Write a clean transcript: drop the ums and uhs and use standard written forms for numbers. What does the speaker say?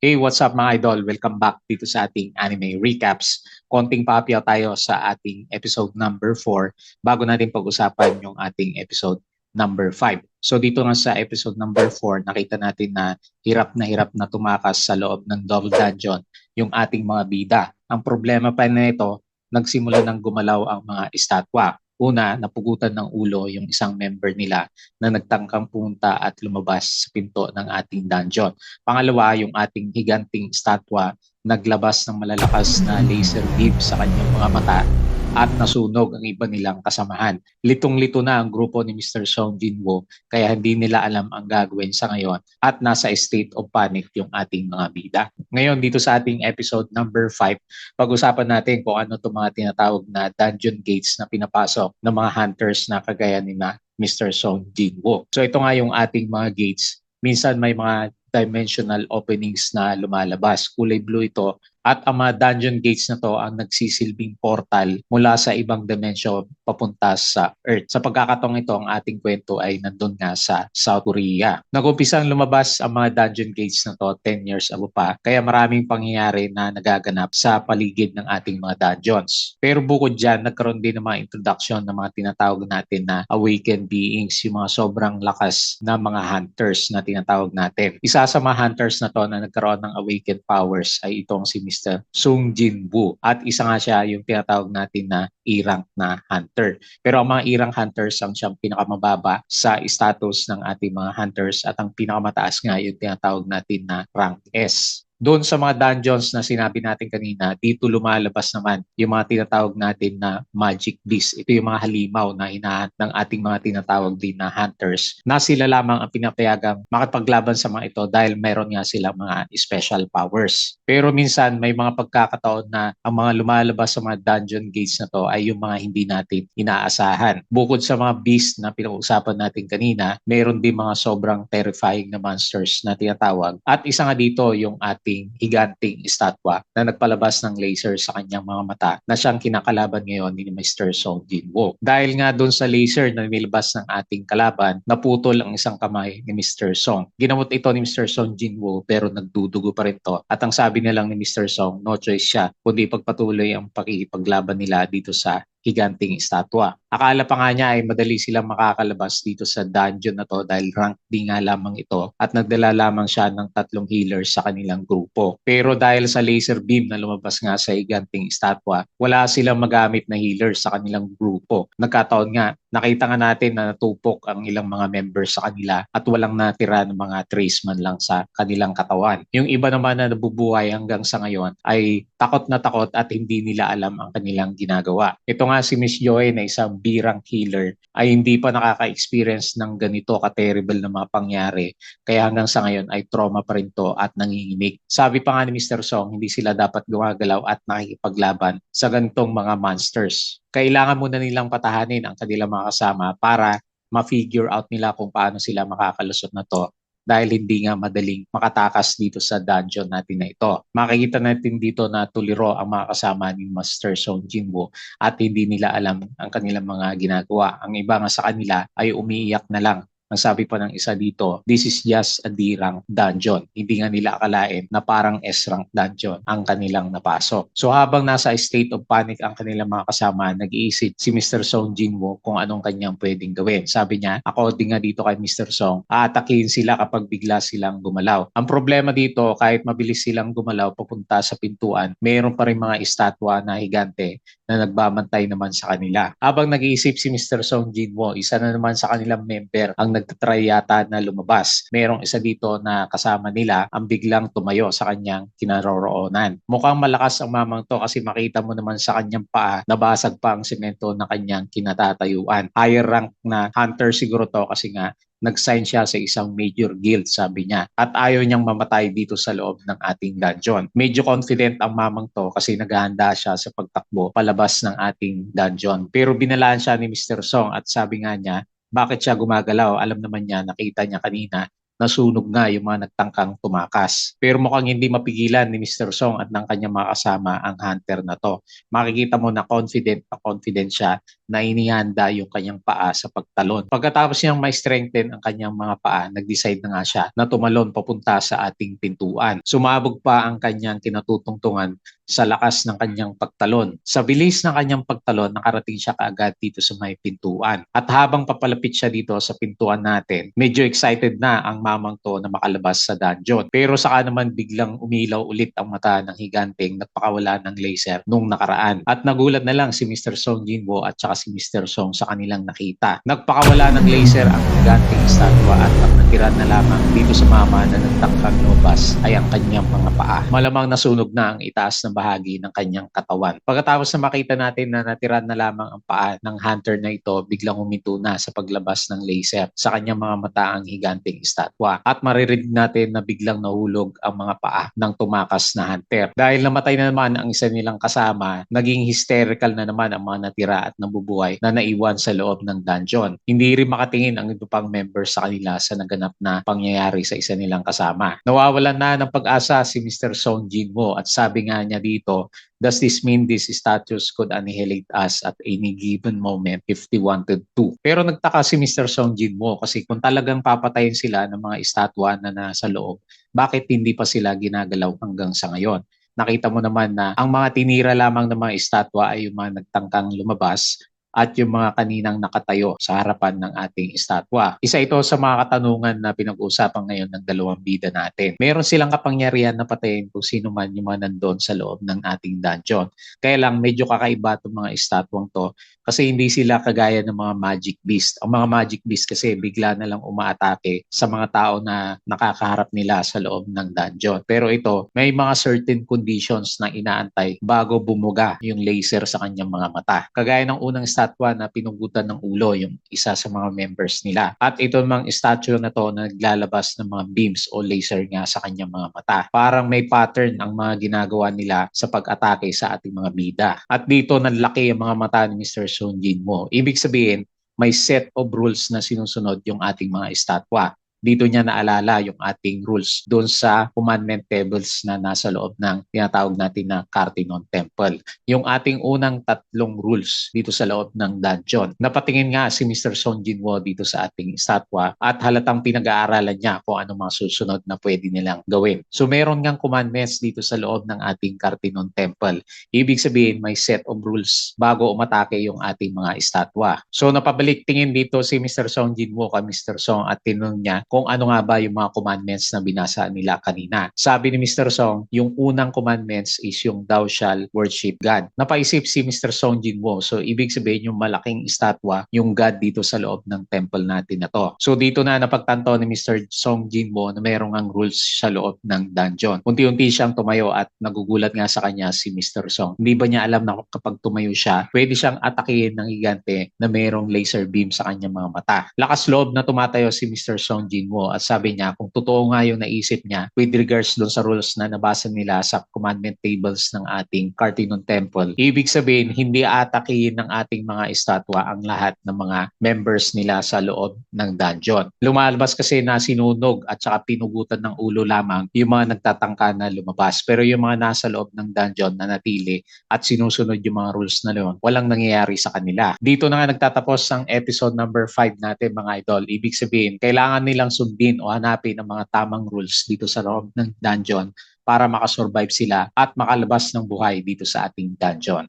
Hey, what's up mga idol? Welcome back dito sa ating anime recaps. Konting paapyaw tayo sa ating episode number 4 bago natin pag-usapan yung ating episode number 5. So dito nga sa episode number 4, nakita natin na hirap na tumakas sa loob ng Double Dungeon yung ating mga bida. Ang problema pa nito, nagsimula ng gumalaw ang mga estatwa. Una, napugutan ng ulo yung isang member nila na nagtangkang punta at lumabas sa pinto ng ating dungeon. Pangalawa, yung ating higanting estatwa naglabas ng malalakas na laser beam sa kanyang mga mata at nasunog ang iba nilang kasamahan. Litong-lito na ang grupo ni Mr. Song Jinwoo kaya hindi nila alam ang gagawin sa ngayon at nasa state of panic yung ating mga bida. Ngayon dito sa ating episode number 5, pag-usapan natin kung ano itong mga tinatawag na dungeon gates na pinapasok ng mga hunters na kagaya ni na Mr. Song Jinwoo. So ito nga yung ating mga gates. Minsan may mga dimensional openings na lumalabas. Kulay blue ito. At ang mga dungeon gates na to ang nagsisilbing portal mula sa ibang dimension papunta sa Earth. Sa pagkakataong ito, ang ating kwento ay nandun nga sa South Korea. Nag-umpisang lumabas ang mga dungeon gates na to 10 years ago pa, kaya maraming pangyayari na nagaganap sa paligid ng ating mga dungeons. Pero bukod dyan, nagkaroon din ng mga introduction ng mga tinatawag natin na awakened beings, yung mga sobrang lakas na mga hunters na tinatawag natin. Isa sa mga hunters na to na nagkaroon ng awakened powers ay itong si Mr. Sung Jinwoo. At isa nga siya yung tinatawag natin na E-rank na hunter. Pero ang mga E-rank hunters ang siyang pinakamababa sa status ng ating mga hunters at ang pinakamataas nga yung tinatawag natin na rank S. Doon sa mga dungeons na sinabi natin kanina, dito lumalabas naman yung mga tinatawag natin na magic beast. Ito yung mga halimaw na hinahanap ng ating mga tinatawag din na hunters na sila lamang ang pinapayagang makipaglaban sa mga ito dahil mayroon nga sila mga special powers. Pero minsan may mga pagkakataon na ang mga lumalabas sa mga dungeon gates na to ay yung mga hindi natin inaasahan. Bukod sa mga beast na pinag-uusapan natin kanina, mayroon din mga sobrang terrifying na monsters na tinatawag. At isa nga dito yung ating higanting estatwa na nagpalabas ng laser sa kanyang mga mata na siyang kinakalaban ngayon ni Mr. Song Jinwoo. Dahil nga doon sa laser na nilabas ng ating kalaban, naputol ang isang kamay ni Mr. Song. Ginamot ito ni Mr. Song Jinwoo pero nagdudugo pa rin to. At ang sabi nilang ni Mr. Song, no choice siya kundi pagpatuloy ang pakikipaglaban nila dito sa higanting estatwa. Akala pa nga niya ay madali silang makakalabas dito sa dungeon na to dahil rank D nga lamang ito at nagdala lamang siya ng 3 healers sa kanilang grupo. Pero dahil sa laser beam na lumabas nga sa higanting estatwa, wala silang magamit na healers sa kanilang grupo. Nagkataon nga, nakita nga natin na natupok ang ilang mga members sa kanila at walang natira ng mga trace man lang sa kanilang katawan. Yung iba naman na nabubuhay hanggang sa ngayon ay takot na takot at hindi nila alam ang kanilang ginagawa. Ito nga si Miss Joy na isang birang healer ay hindi pa nakaka-experience ng ganito ka-terrible na mga pangyari. Kaya hanggang sa ngayon ay trauma pa rin to at nanginginig. Sabi pa nga ni Mr. Song, hindi sila dapat gumagalaw at nakikipaglaban sa ganitong mga monsters. Kailangan muna nilang patahanin ang kanilang mga kasama para ma-figure out nila kung paano sila makakalusot na to dahil hindi nga madaling makatakas dito sa dungeon natin na ito. Makikita natin dito na tuliro ang mga kasama ni Master Song Jinwoo at hindi nila alam ang kanilang mga ginagawa. Ang iba nga sa kanila ay umiiyak na lang. Ang sabi pa ng isa dito, this is just a D-rank dungeon. Hindi nga nila akalain na parang S-rank dungeon ang kanilang napasok. So habang nasa state of panic ang kanilang mga kasama, nag-iisip si Mr. Song Jinwoo kung anong kanyang pwedeng gawin. Sabi niya, according nga dito kay Mr. Song, aatakihin sila kapag bigla silang gumalaw. Ang problema dito, kahit mabilis silang gumalaw papunta sa pintuan, mayroon pa rin mga estatwa na higante na nagbabantay naman sa kanila. Habang nag-iisip si Mr. Song Jinwoo, isa na naman sa kanilang member ang nagtatry yata na lumabas. Merong isa dito na kasama nila ang biglang tumayo sa kanyang kinaroroonan. Mukhang malakas ang mamang to kasi makita mo naman sa kanyang paa nabasag pa ang semento na kanyang kinatatayuan. Higher rank na hunter siguro to kasi nga nag-sign siya sa isang major guild, sabi niya. At ayaw niyang mamatay dito sa loob ng ating dungeon. Medyo confident ang mamang to kasi naghahanda siya sa pagtakbo palabas ng ating dungeon. Pero binalaan siya ni Mr. Song at sabi nga niya, bakit siya gumagalaw? Alam naman niya, nakita niya kanina, nasunog nga yung mga nagtangkang tumakas. Pero mukhang hindi mapigilan ni Mr. Song at ng kanyang mga kasama ang hunter na to. Makikita mo na confident siya na inihanda yung kanyang paa sa pagtalon. Pagkatapos niyang ma-strengthen ang kanyang mga paa, nag-decide na nga siya na tumalon papunta sa ating pintuan. Sumabog pa ang kanyang kinatutungtungan sa lakas ng kanyang pagtalon. Sa bilis ng kanyang pagtalon, nakarating siya kaagad dito sa may pintuan. At habang papalapit siya dito sa pintuan natin, medyo excited na ang mamang to na makalabas sa dungeon. Pero saka naman biglang umilaw ulit ang mata ng higanteng nagpakawala ng laser nung nakaraan. At nagulat na lang si Mr. Song Jinwoo at saka si Mr. Song sa kanilang nakita. Nagpakawala ng laser ang higanteng estatwa at ang natira na lamang dito sa mama na nagtangkang lumabas ay ang kanyang mga paa. Malamang nasunog na ang itaas na bahagi ng kanyang katawan. Pagkatapos na makita natin na natira na lamang ang paa ng hunter na ito, biglang huminto na sa paglabas ng laser sa kanyang mga mata ang higanteng estatwa. At maririnig natin na biglang nahulog ang mga paa ng tumakas na hunter. Dahil namatay na naman ang isa nilang kasama, naging hysterical na naman ang mga natira at nabubuhay na naiwan sa loob ng dungeon. Hindi rin makatingin ang iba pang members sa kanila sa naganap na pangyayari sa isa nilang kasama. Nawawalan na ng pag-asa si Mr. Song Jinwoo at sabi nga niya dito, does this mean these statues could annihilate us at any given moment if they wanted to? Pero nagtaka si Mr. Song Jinwoo kasi kung talagang papatayin sila ng mga estatwa na nasa loob, bakit hindi pa sila ginagalaw hanggang sa ngayon? Nakita mo naman na ang mga tinira lamang ng mga estatwa ay yung mga nagtangkang lumabas at yung mga kaninang nakatayo sa harapan ng ating estatwa. Isa ito sa mga katanungan na pinag-uusapan ngayon ng dalawang bida natin. Meron silang kapangyarihan na patayin kung sino man yung mga nandun sa loob ng ating dungeon. Kaya lang medyo kakaiba itong mga estatwang to kasi hindi sila kagaya ng mga magic beast. Ang mga magic beast kasi bigla na lang umaatake sa mga tao na nakakaharap nila sa loob ng dungeon. Pero ito, may mga certain conditions na inaantay bago bumuga yung laser sa kanyang mga mata. Kagaya ng unang estatwa na pinugutan ng ulo yung isa sa mga members nila. At ito namang statue na to na naglalabas ng mga beams o laser nga sa kanyang mga mata. Parang may pattern ang mga ginagawa nila sa pag-atake sa ating mga bida. At dito nanlaki ang mga mata ni Mr. Song Jinwoo. Ibig sabihin, may set of rules na sinusunod yung ating mga estatwa. Dito niya naalala yung ating rules doon sa commandment tables na nasa loob ng tinatawag natin na Cartenon Temple. Yung ating unang tatlong rules dito sa loob ng dungeon. Napatingin nga si Mr. Song Jinwoo dito sa ating estatwa at halatang pinag-aaralan niya kung ano mga susunod na pwede nilang gawin. So meron ngang commandments dito sa loob ng ating Cartenon Temple. Ibig sabihin may set of rules bago umatake yung ating mga estatwa. So napabalik tingin dito si Mr. Song Jinwoo kay Mr. Song at tinanong niya kung ano nga ba yung mga commandments na binasa nila kanina. Sabi ni Mr. Song, yung unang commandments is yung thou shall worship God. Napaisip si Mr. Song Jinwoo. So ibig sabihin yung malaking estatwa, yung God dito sa loob ng temple natin na to. So dito na napagtanto ni Mr. Song Jinwoo na mayroong ang rules sa loob ng dungeon. Unti-unti siyang tumayo at nagugulat nga sa kanya si Mr. Song. Hindi ba niya alam na kapag tumayo siya, pwede siyang atakihin ng higante na mayroong laser beam sa kanyang mga mata. Lakas loob na tumatayo si Mr. Song Jinwoo at sabi niya kung totoo nga yung naisip niya with regards doon sa rules na nabasa nila sa commandment tables ng ating Cartenon Temple. Ibig sabihin, hindi atakihin ng ating mga estatwa ang lahat ng mga members nila sa loob ng dungeon. Lumalabas kasi na sinunog at saka pinugutan ng ulo lamang yung mga nagtatangka na lumabas. Pero yung mga nasa loob ng dungeon na natili at sinusunod yung mga rules na yun, walang nangyayari sa kanila. Dito na nga nagtatapos ang episode number 5 natin mga idol. Ibig sabihin, kailangan nilang sundin o hanapin ang mga tamang rules dito sa loob ng dungeon para makasurvive sila at makalabas ng buhay dito sa ating dungeon.